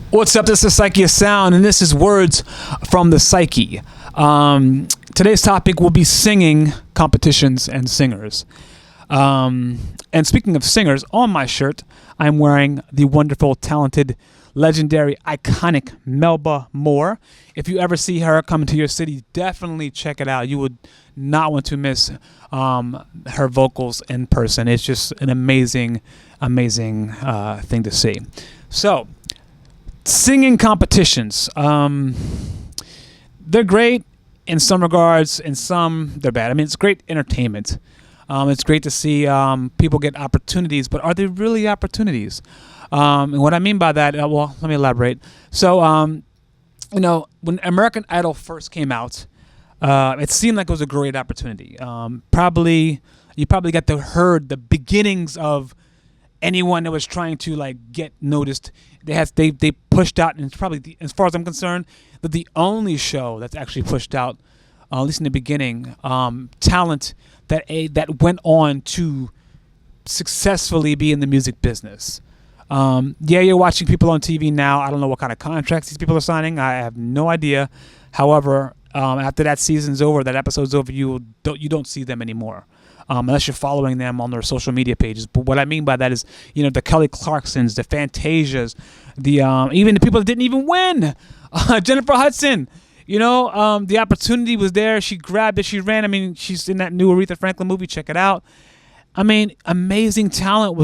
What's up? This is Psyche of Sound, and this is Words from the Psyche. Today's topic will be singing competitions and singers. And speaking of singers, on my shirt, I'm wearing the wonderful, talented, legendary, iconic Melba Moore. If you ever see her come to your city, definitely check it out. You would not want to miss her vocals in person. It's just an amazing thing to see. So, singing competitions. They're great in some regards, in some they're bad. I mean, it's great entertainment. It's great to see people get opportunities, but are they really opportunities? And what I mean by that, well, let me elaborate. So, when American Idol first came out, it seemed like it was a great opportunity. You probably got to heard the beginnings of anyone that was trying to get noticed. They pushed out, and it's probably as far as I'm concerned, the only show that's actually pushed out, at least in the beginning, talent that went on to successfully be in the music business. You're watching people on TV now. I don't know what kind of contracts these people are signing. I have no idea. However, after that season's over, that episode's over, you don't see them anymore. Unless you're following them on their social media pages. But what I mean by that is, the Kelly Clarksons, the Fantasias, even the people that didn't even win. Jennifer Hudson, the opportunity was there. She grabbed it. She ran. I mean, she's in that new Aretha Franklin movie. Check it out. I mean, amazing talent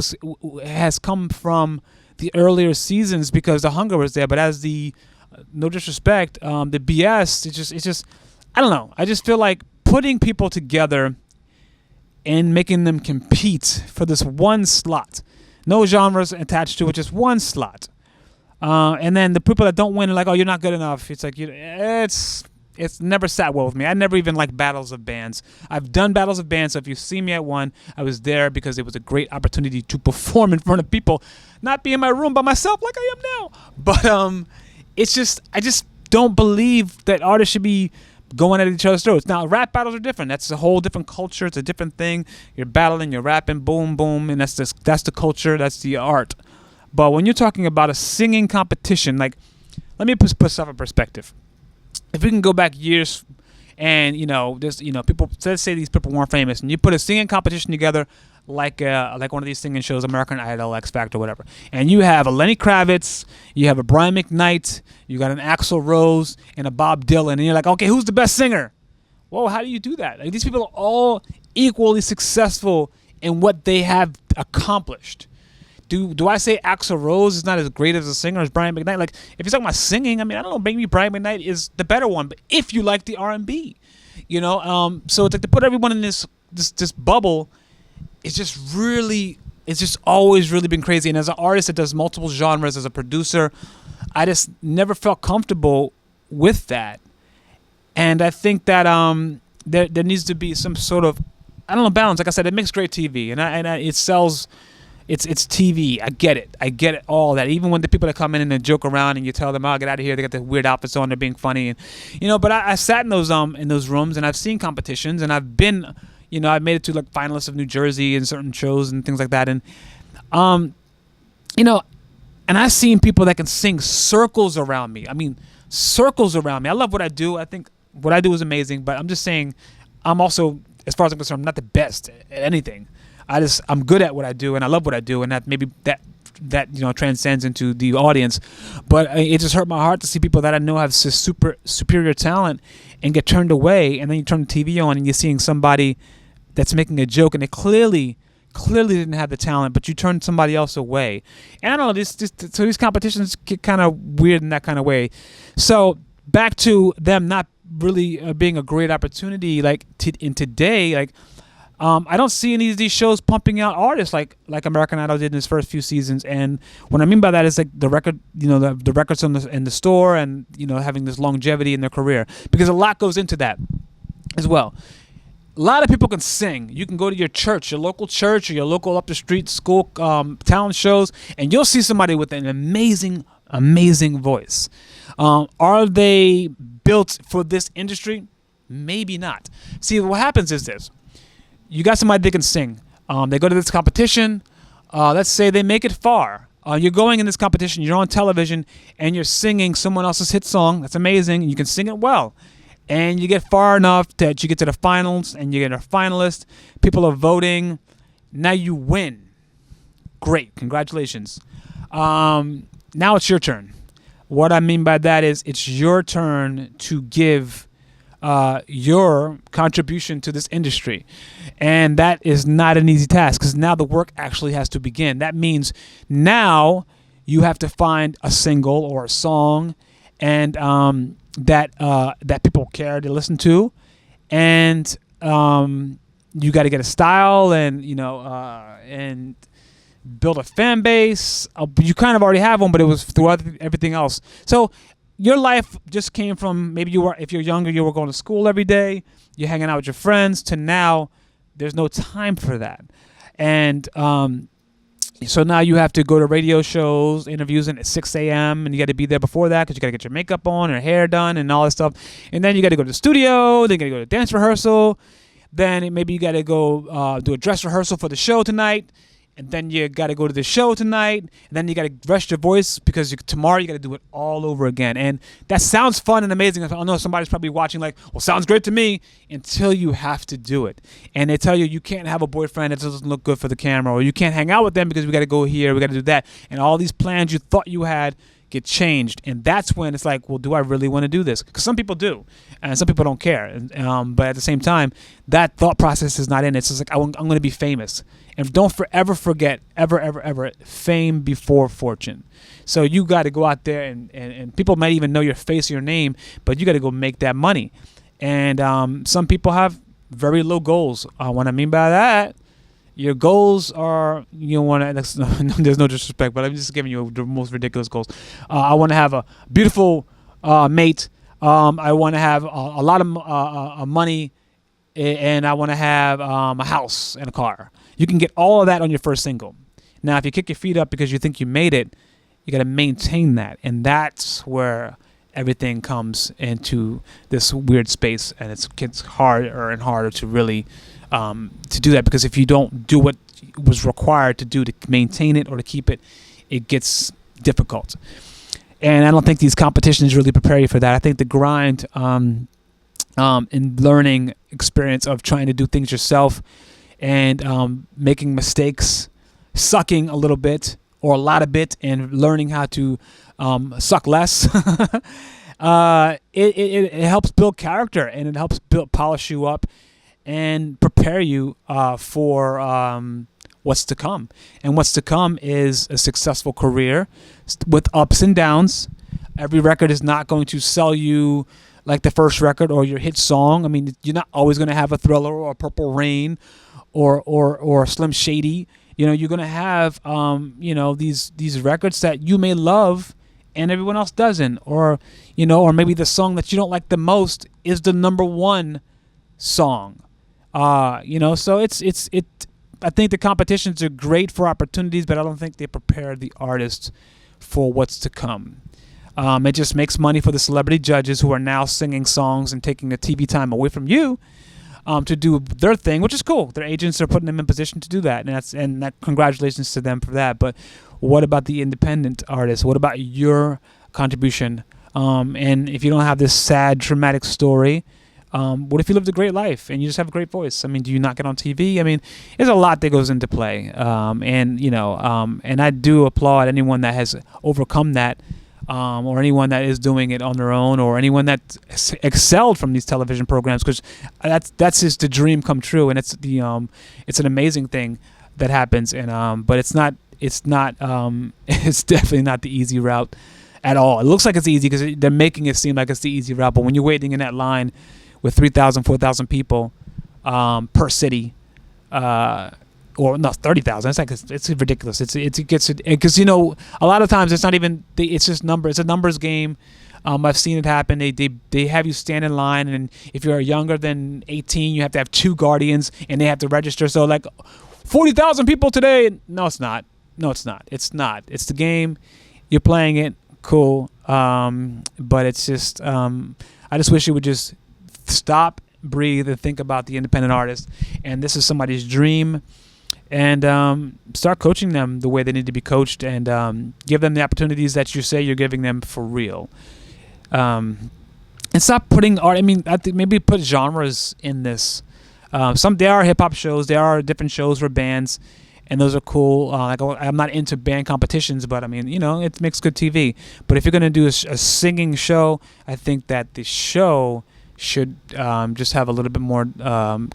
has come from the earlier seasons because the hunger was there. But as no disrespect, the BS, it's just, I don't know. I just feel like putting people together and making them compete for this one slot. No genres attached to it, just one slot. And then the people that don't win are like, oh, you're not good enough. It's like, it's never sat well with me. I never even liked battles of bands. I've done battles of bands, so if you see me at one, I was there because it was a great opportunity to perform in front of people, not be in my room by myself like I am now. But it's just, I just don't believe that artists should be going at each other's throats. Now, rap battles are different. That's a whole different culture. It's a different thing. You're battling, you're rapping, boom, boom, and that's the culture, that's the art. But when you're talking about a singing competition, let me put stuff in perspective. If we can go back years, and people, let's say these people weren't famous, and you put a singing competition together, like one of these singing shows, American Idol, X Factor, whatever, and you have a Lenny Kravitz, you have a Brian McKnight, you got an Axl Rose, and a Bob Dylan, and you're like, okay, who's the best singer? Well, how do you do that? These people are all equally successful in what they have accomplished. Do I say Axl Rose is not as great as a singer as Brian McKnight? If you're talking about singing, I mean, I don't know, maybe Brian McKnight is the better one, but if you like the R&B, so it's like to put everyone in this bubble, it's just always really been crazy. And as an artist that does multiple genres, as a producer, I just never felt comfortable with that. And I think that there needs to be some sort of, I don't know, balance. Like I said, it makes great TV, and it sells. It's TV. I get it. All that. Even when the people that come in and they joke around and you tell them, "Oh, get out of here," they got the weird outfits on, they're being funny, and But I sat in those rooms and I've seen competitions, and I've been, I made it to finalists of New Jersey and certain shows and things like that, and and I've seen people that can sing circles around me. I mean, circles around me. I love what I do. I think what I do is amazing, but I'm just saying, I'm also, as far as I'm concerned, I'm not the best at anything. I'm good at what I do, and I love what I do, and that maybe that transcends into the audience. But it just hurt my heart to see people that I know have superior talent and get turned away, and then you turn the TV on and you're seeing somebody that's making a joke, and they clearly didn't have the talent, but you turned somebody else away. And I don't know, so these competitions get kind of weird in that kind of way. So back to them not really being a great opportunity, in today, I don't see any of these shows pumping out artists like American Idol did in its first few seasons. And what I mean by that is the record, the records in the store, and having this longevity in their career, because a lot goes into that as well. A lot of people can sing. You can go to your church, your local church, or your local up the street school talent shows, and you'll see somebody with an amazing voice. Are they built for this industry? Maybe not. See, what happens is this. You got somebody that can sing. They go to this competition. Let's say they make it far. You're going in this competition, you're on television, and you're singing someone else's hit song. That's amazing. You can sing it well. And you get far enough that you get to the finals, and you get a finalist. People are voting. Now you win. Great. Congratulations. Now it's your turn. What I mean by that is it's your turn to give your contribution to this industry. And that is not an easy task, because now the work actually has to begin. That means now you have to find a single or a song and that people care to listen to, and you got to get a style and and build a fan base. You kind of already have one, but it was through everything else. So your life just came from, maybe if you're younger, you were going to school every day, you're hanging out with your friends, to now there's no time for that. And so now you have to go to radio shows, interviews at 6 a.m. and you got to be there before that because you got to get your makeup on and hair done and all that stuff. And then you got to go to the studio, then you got to go to dance rehearsal, then maybe you got to go do a dress rehearsal for the show tonight. And then you got to go to the show tonight. And then you got to rest your voice because tomorrow you got to do it all over again. And that sounds fun and amazing. I know somebody's probably watching like, well, sounds great to me, until you have to do it. And they tell you can't have a boyfriend that doesn't look good for the camera, or you can't hang out with them because we got to go here, we got to do that. And all these plans you thought you had get changed. And that's when it's like, well, do I really want to do this? Because some people do, and some people don't care. But at the same time, that thought process is not in it. It's just like, I'm going to be famous. And don't ever forget, ever, fame before fortune. So you got to go out there, and people might even know your face or your name, but you got to go make that money. And some people have very low goals. What I mean by that, your goals are, there's no disrespect, but I'm just giving you the most ridiculous goals. I want to have a beautiful mate. I want to have a lot of money, and I want to have a house and a car. You can get all of that on your first single. Now, if you kick your feet up because you think you made it, you got to maintain that. And that's where everything comes into this weird space. And it gets harder and harder to really to do that. Because if you don't do what was required to do to maintain it or to keep it, it gets difficult. And I don't think these competitions really prepare you for that. I think the grind and learning experience of trying to do things yourself and making mistakes, sucking a little bit or a lot of bit, and learning how to suck less. It helps build character, and it helps polish you up and prepare you for what's to come. And what's to come is a successful career with ups and downs. Every record is not going to sell you like the first record or your hit song. I mean, you're not always going to have a Thriller or a Purple Rain or Slim Shady. You're going to have these records that you may love and everyone else doesn't, or maybe the song that you don't like the most is the number one song. So it I think the competitions are great for opportunities, but I don't think they prepare the artists for what's to come. It just makes money for the celebrity judges who are now singing songs and taking the TV time away from you to do their thing, which is cool. Their agents are putting them in position to do that, and congratulations to them for that. But what about the independent artists? What about your contribution? And if you don't have this sad, traumatic story, what if you lived a great life and you just have a great voice? I mean, do you not get on TV? I mean, there's a lot that goes into play, and I do applaud anyone that has overcome that. Or anyone that is doing it on their own, or anyone that excelled from these television programs, because that's just the dream come true, and it's an amazing thing that happens. And but it's definitely not the easy route at all. It looks like it's easy because they're making it seem like it's the easy route, but when you're waiting in that line with 3,000, 4,000 people per city, or no, 30,000. It's ridiculous. It gets because a lot of times it's not even it's just number. It's a numbers game. I've seen it happen. They have you stand in line, and if you're younger than 18, you have to have 2 guardians, and they have to register. So like 40,000 people today. No, it's not. It's not. It's the game. You're playing it. Cool. But it's just I just wish you would just stop, breathe, and think about the independent artist. And this is somebody's dream. and start coaching them the way they need to be coached, and give them the opportunities that you say you're giving them for real. And stop putting art. I mean, I think maybe put genres in this. There are hip hop shows, there are different shows for bands, and those are cool. Like, I'm not into band competitions, but I mean, it makes good TV. But if you're gonna do a singing show, I think that the show should just have a little bit more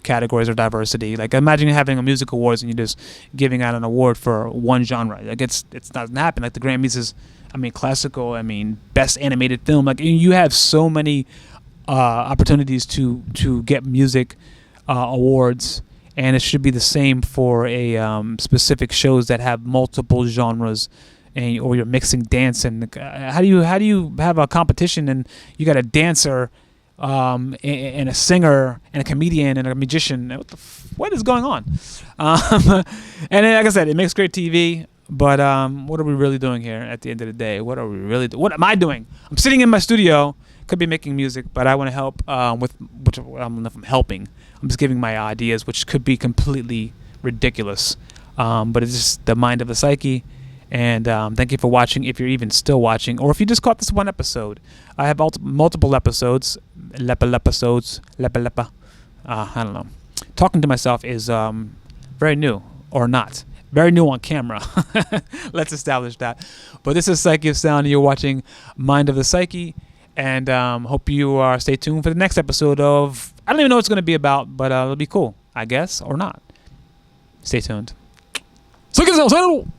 categories or diversity. Like, imagine having a music awards and you're just giving out an award for one genre. Like, it doesn't happen. Like the Grammys is, classical. Best animated film. Like, you have so many opportunities to get music awards, and it should be the same for a specific shows that have multiple genres. Or you're mixing dance, and how do you have a competition and you got a dancer and a singer and a comedian and a magician? What is going on? And then, like I said, it makes great TV. But what are we really doing here at the end of the day? What are we really doing? What am I doing? I'm sitting in my studio, could be making music, but I want to help with which I don't know if I'm helping. I'm just giving my ideas, which could be completely ridiculous. But it's just the mind of the psyche. And thank you for watching, if you're even still watching, or if you just caught this one episode. I have multiple episodes. Lepa. I don't know. Talking to myself is very new, or not. Very new on camera. Let's establish that. But this is Psyche of Sound, and you're watching Mind of the Psyche. And hope you stay tuned for the next episode of, I don't even know what it's going to be about, but it'll be cool, I guess, or not. Stay tuned. Psyche of Sound!